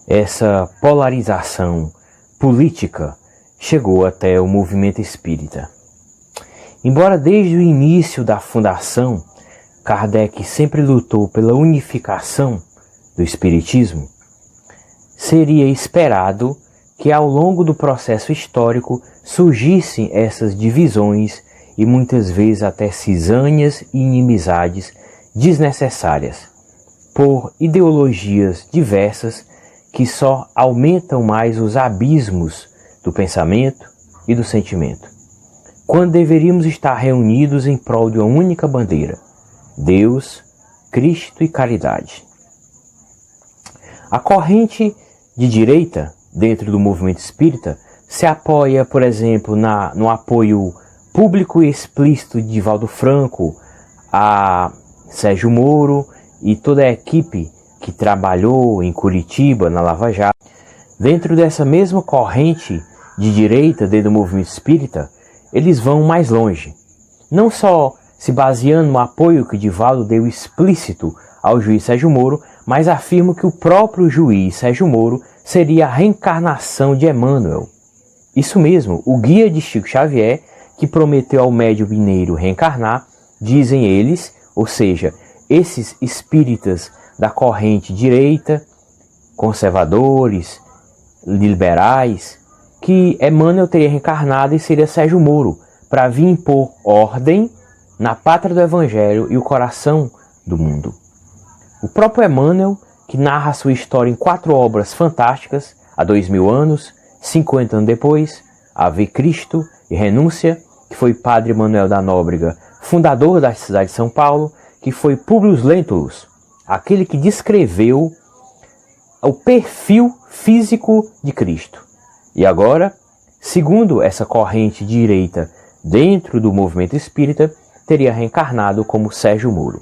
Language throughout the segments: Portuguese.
essa polarização política chegou até o movimento espírita. Embora desde o início da fundação, Kardec sempre lutou pela unificação do espiritismo, seria esperado que ao longo do processo histórico surgissem essas divisões e muitas vezes até cisânias e inimizades desnecessárias, por ideologias diversas que só aumentam mais os abismos do pensamento e do sentimento, quando deveríamos estar reunidos em prol de uma única bandeira: Deus, Cristo e caridade. A corrente de direita, dentro do movimento espírita, se apoia, por exemplo, no apoio público e explícito de Divaldo Franco, a Sérgio Moro e toda a equipe que trabalhou em Curitiba, na Lava Jato. Dentro dessa mesma corrente de direita, dentro do movimento espírita, eles vão mais longe. Não só se baseando no apoio que Divaldo deu explícito ao juiz Sérgio Moro, mas afirmam que o próprio juiz Sérgio Moro seria a reencarnação de Emmanuel. Isso mesmo, o guia de Chico Xavier, que prometeu ao médium mineiro reencarnar, dizem eles, ou seja, esses espíritas da corrente direita, conservadores, liberais, que Emmanuel teria reencarnado e seria Sérgio Moro, para vir impor ordem na pátria do Evangelho e o coração do mundo. O próprio Emmanuel, que narra sua história em 4 obras fantásticas, há 2000 anos, 50 anos depois, Ave Cristo e Renúncia, que foi Padre Manuel da Nóbrega, fundador da cidade de São Paulo, que foi Públio Lentulus, aquele que descreveu o perfil físico de Cristo. E agora, segundo essa corrente direita dentro do movimento espírita, teria reencarnado como Sérgio Moro.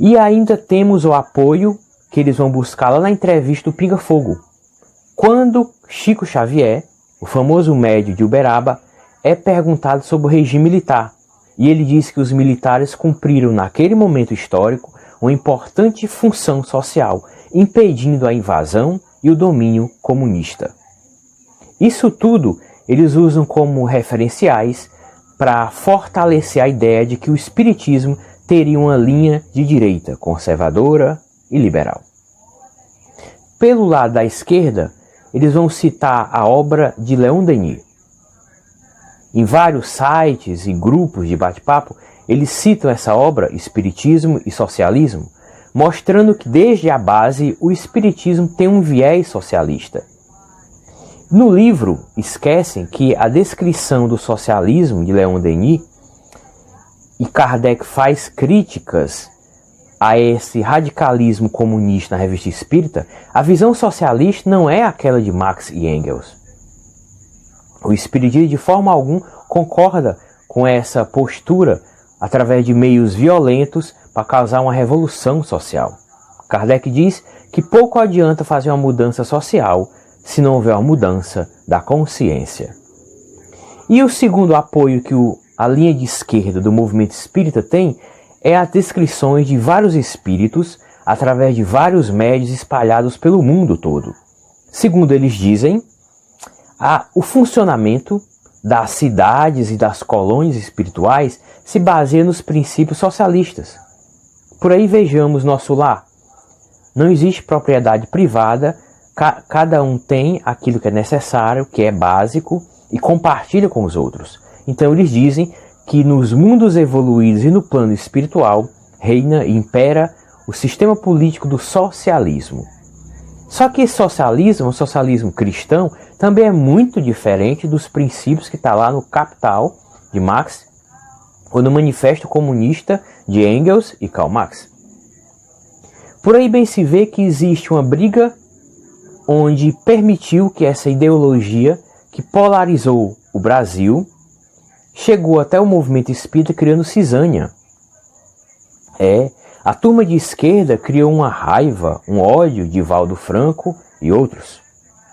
E ainda temos o apoio que eles vão buscar lá na entrevista do Pinga Fogo, quando Chico Xavier, o famoso médium de Uberaba, é perguntado sobre o regime militar. E ele diz que os militares cumpriram naquele momento histórico uma importante função social, impedindo a invasão e o domínio comunista. Isso tudo eles usam como referenciais para fortalecer a ideia de que o espiritismo teria uma linha de direita, conservadora e liberal. Pelo lado da esquerda, eles vão citar a obra de Leon Denis. Em vários sites e grupos de bate-papo, eles citam essa obra, Espiritismo e Socialismo, mostrando que desde a base o espiritismo tem um viés socialista. No livro, esquecem que a descrição do socialismo de Leon Denis, e Kardec faz críticas a esse radicalismo comunista na Revista Espírita, a visão socialista não é aquela de Marx e Engels. O espiritismo de forma alguma concorda com essa postura através de meios violentos para causar uma revolução social. Kardec diz que pouco adianta fazer uma mudança social se não houver uma mudança da consciência. E o segundo apoio que a linha de esquerda do movimento espírita tem é as descrições de vários espíritos através de vários médios espalhados pelo mundo todo. Segundo eles dizem, o funcionamento das cidades e das colônias espirituais se baseia nos princípios socialistas. Por aí vejamos nosso lar. Não existe propriedade privada, cada um tem aquilo que é necessário, que é básico, e compartilha com os outros. Então eles dizem que nos mundos evoluídos e no plano espiritual reina e impera o sistema político do socialismo. Só que esse socialismo, o socialismo cristão, também é muito diferente dos princípios que está lá no Capital, de Marx, ou no Manifesto Comunista, de Engels e Karl Marx. Por aí bem se vê que existe uma briga onde permitiu que essa ideologia que polarizou o Brasil chegou até o movimento espírita criando cisânia. A turma de esquerda criou uma raiva, um ódio de Divaldo Franco e outros.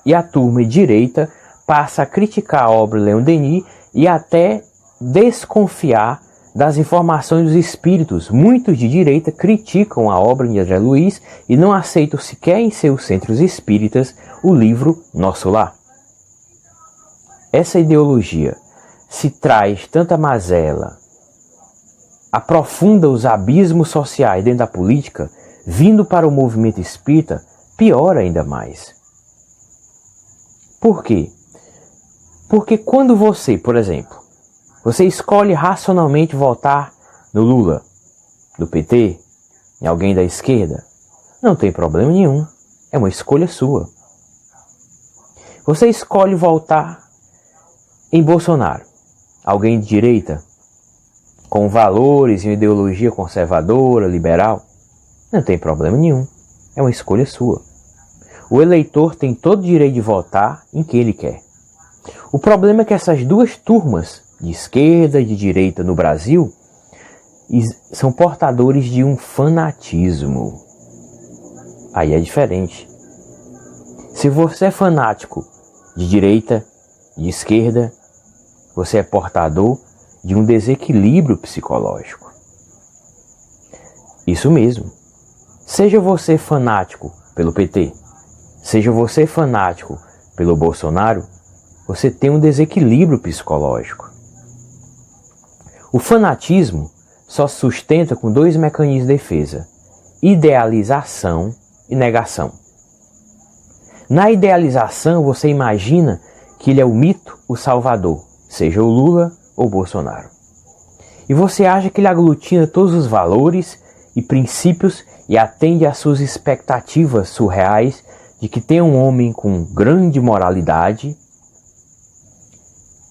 E a turma de direita passa a criticar a obra de Leon Denis e até desconfiar das informações dos espíritos. Muitos de direita criticam a obra de André Luiz e não aceitam sequer em seus centros espíritas o livro Nosso Lar. Essa ideologia se traz tanta mazela, aprofunda os abismos sociais dentro da política, vindo para o movimento espírita, piora ainda mais. Por quê? Porque quando você, por exemplo, você escolhe racionalmente votar no Lula, do PT, em alguém da esquerda, não tem problema nenhum, é uma escolha sua. Você escolhe votar em Bolsonaro, alguém de direita, com valores e uma ideologia conservadora, liberal, não tem problema nenhum, é uma escolha sua. O eleitor tem todo o direito de votar em quem ele quer. O problema é que essas duas turmas, de esquerda e de direita no Brasil, são portadores de um fanatismo. Aí é diferente. Se você é fanático de direita, de esquerda, você é portador de um desequilíbrio psicológico. Isso mesmo. Seja você fanático pelo PT, seja você fanático pelo Bolsonaro, você tem um desequilíbrio psicológico. O fanatismo só se sustenta com dois mecanismos de defesa: idealização e negação. Na idealização, você imagina que ele é o mito, o salvador, seja o Lula ou o Bolsonaro. E você acha que ele aglutina todos os valores e princípios e atende às suas expectativas surreais de que tem um homem com grande moralidade,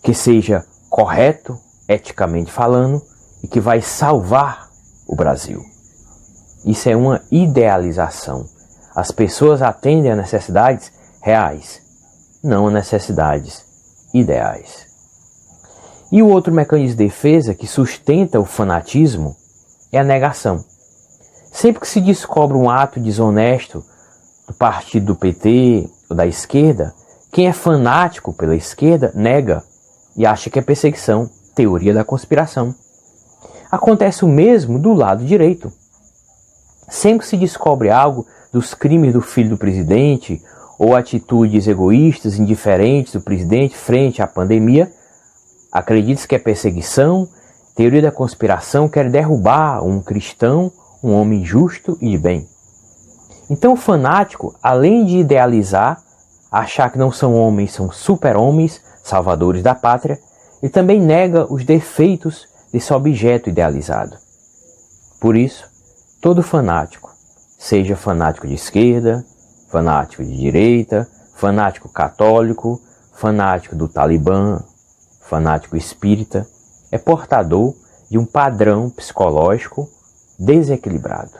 que seja correto, eticamente falando, e que vai salvar o Brasil. Isso é uma idealização. As pessoas atendem a necessidades reais, não a necessidades ideais. E o outro mecanismo de defesa que sustenta o fanatismo é a negação. Sempre que se descobre um ato desonesto do partido do PT ou da esquerda, quem é fanático pela esquerda nega e acha que é perseguição, teoria da conspiração. Acontece o mesmo do lado direito. Sempre que se descobre algo dos crimes do filho do presidente ou atitudes egoístas, indiferentes do presidente frente à pandemia, acredita-se que é perseguição, teoria da conspiração, quer derrubar um cristão, um homem justo e de bem. Então o fanático, além de idealizar, achar que não são homens, são super-homens, salvadores da pátria, ele também nega os defeitos desse objeto idealizado. Por isso, todo fanático, seja fanático de esquerda, fanático de direita, fanático católico, fanático do Talibã, fanático espírita, é portador de um padrão psicológico desequilibrado.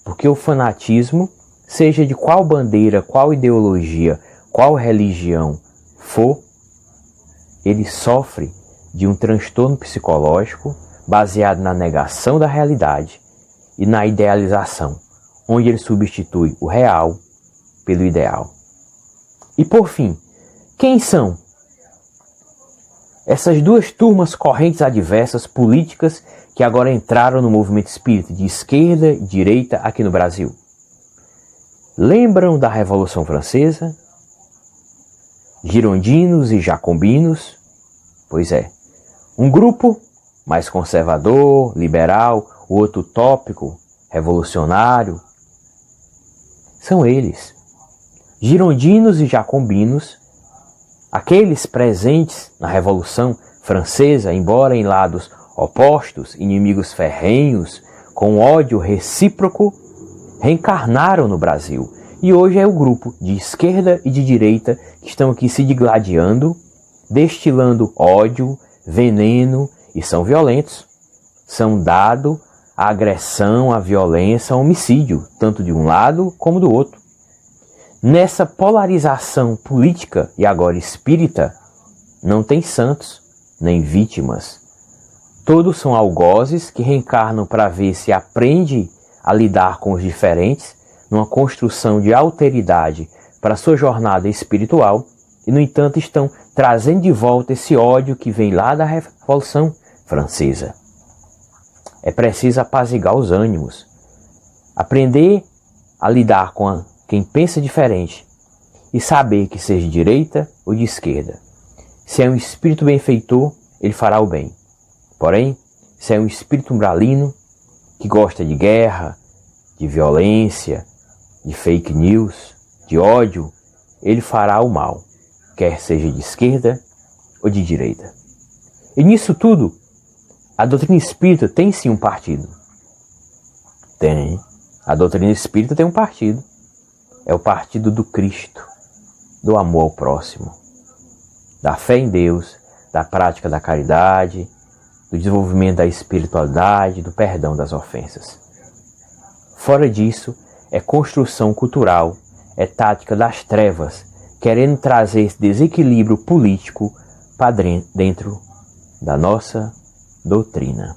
Porque o fanatismo, seja de qual bandeira, qual ideologia, qual religião for, ele sofre de um transtorno psicológico baseado na negação da realidade e na idealização, onde ele substitui o real pelo ideal. E por fim, quem são essas duas turmas correntes adversas políticas que agora entraram no movimento espírita de esquerda e direita aqui no Brasil? Lembram da Revolução Francesa? Girondinos e jacobinos? Pois é, um grupo mais conservador, liberal, o outro utópico, revolucionário. São eles. Girondinos e jacobinos, aqueles presentes na Revolução Francesa, embora em lados opostos, inimigos ferrenhos, com ódio recíproco, reencarnaram no Brasil. E hoje é o grupo de esquerda e de direita que estão aqui se digladiando, destilando ódio, veneno e são violentos. São dados à agressão, à violência, ao homicídio, tanto de um lado como do outro. Nessa polarização política e agora espírita, não tem santos, nem vítimas. Todos são algozes que reencarnam para ver se aprende a lidar com os diferentes, numa construção de alteridade para sua jornada espiritual, e no entanto estão trazendo de volta esse ódio que vem lá da Revolução Francesa. É preciso apaziguar os ânimos, aprender a lidar com quem pensa diferente e saber que seja de direita ou de esquerda. Se é um espírito benfeitor, ele fará o bem. Porém, se é um espírito umbralino, que gosta de guerra, de violência, de fake news, de ódio, ele fará o mal, quer seja de esquerda ou de direita. E nisso tudo, a doutrina espírita tem sim um partido. Tem. A doutrina espírita tem um partido. É o partido do Cristo, do amor ao próximo, da fé em Deus, da prática da caridade, do desenvolvimento da espiritualidade, do perdão das ofensas. Fora disso, é construção cultural, é tática das trevas, querendo trazer esse desequilíbrio político para dentro da nossa doutrina.